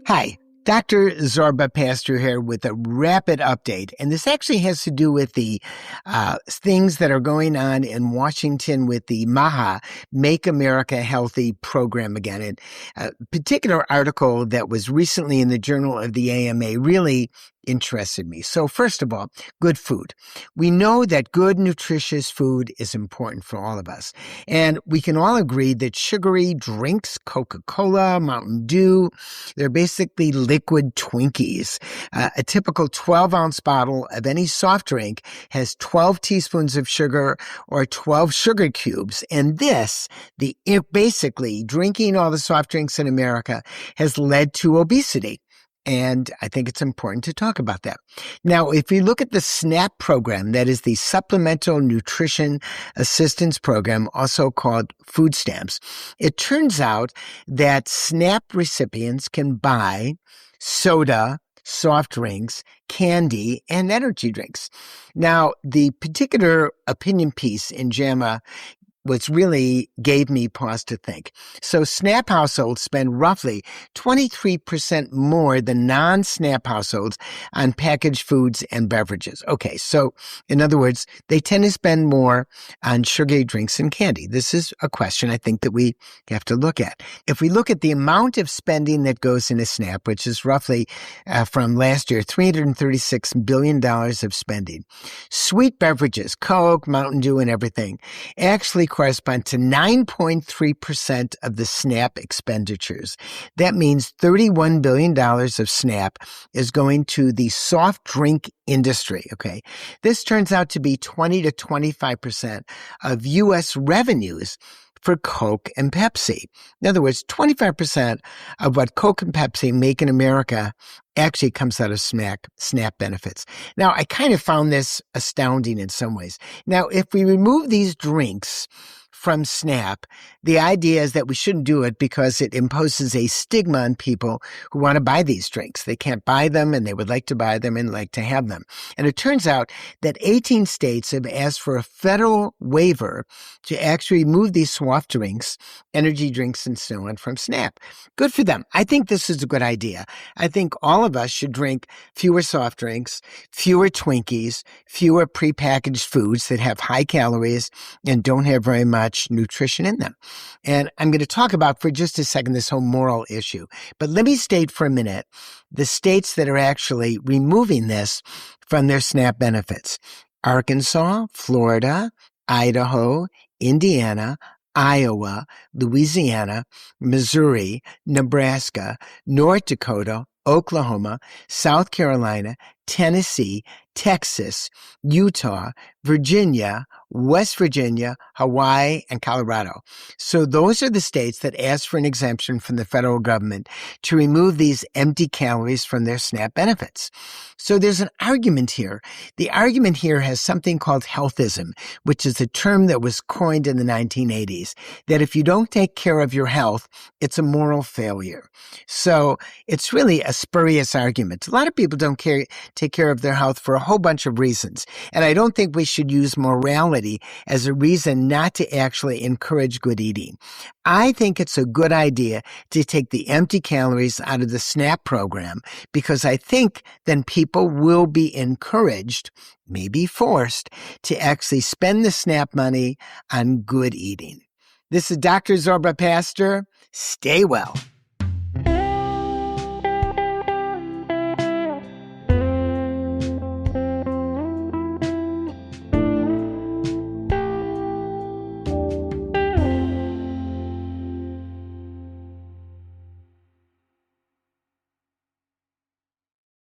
Hi, Dr. Zorba Pastor here with a rapid update. And this actually has to do with the things that are going on in Washington with the MAHA, Make America Healthy program again. And a particular article that was recently in the Journal of the AMA really interested me. So first of all, good food. We know that good, nutritious food is important for all of us. And we can all agree that sugary drinks, Coca-Cola, Mountain Dew, they're basically liquid Twinkies. A typical 12-ounce bottle of any soft drink has 12 teaspoons of sugar or 12 sugar cubes. And this, basically drinking all the soft drinks in America has led to obesity. And I think it's important to talk about that. Now, if you look at the SNAP program, that is the Supplemental Nutrition Assistance Program, also called food stamps, it turns out that SNAP recipients can buy soda, soft drinks, candy, and energy drinks. Now, the particular opinion piece in JAMA really gave me pause to think. So SNAP households spend roughly 23% more than non-SNAP households on packaged foods and beverages. Okay, so in other words, they tend to spend more on sugary drinks and candy. This is a question I think that we have to look at. If we look at the amount of spending that goes into SNAP, which is roughly from last year, $336 billion of spending, sweet beverages, Coke, Mountain Dew, and everything, actually correspond to 9.3% of the SNAP expenditures. That means $31 billion of SNAP is going to the soft drink industry, okay? This turns out to be 20 to 25% of U.S. revenues for Coke and Pepsi. In other words, 25% of what Coke and Pepsi make in America actually comes out of SNAP benefits. Now, I kind of found this astounding in some ways. Now, if we remove these drinks from SNAP, the idea is that we shouldn't do it because it imposes a stigma on people who want to buy these drinks. They can't buy them and they would like to buy them and like to have them. And it turns out that 18 states have asked for a federal waiver to actually remove these soft drinks, energy drinks, and so on from SNAP. Good for them. I think this is a good idea. I think all of us should drink fewer soft drinks, fewer Twinkies, fewer prepackaged foods that have high calories and don't have very much nutrition in them. And I'm going to talk about for just a second this whole moral issue. But let me state for a minute the states that are actually removing this from their SNAP benefits: Arkansas, Florida, Idaho, Indiana, Iowa, Louisiana, Missouri, Nebraska, North Dakota, Oklahoma, South Carolina, Tennessee, Texas, Utah, Virginia, West Virginia, Hawaii, and Colorado. So those are the states that asked for an exemption from the federal government to remove these empty calories from their SNAP benefits. So there's an argument here. The argument here has something called healthism, which is a term that was coined in the 1980s, that if you don't take care of your health, it's a moral failure. So it's really a spurious argument. A lot of people don't take care of their health for a whole bunch of reasons. And I don't think we should use morality as a reason not to actually encourage good eating. I think it's a good idea to take the empty calories out of the SNAP program because I think then people will be encouraged, maybe forced, to actually spend the SNAP money on good eating. This is Dr. Zorba Pastor. Stay well.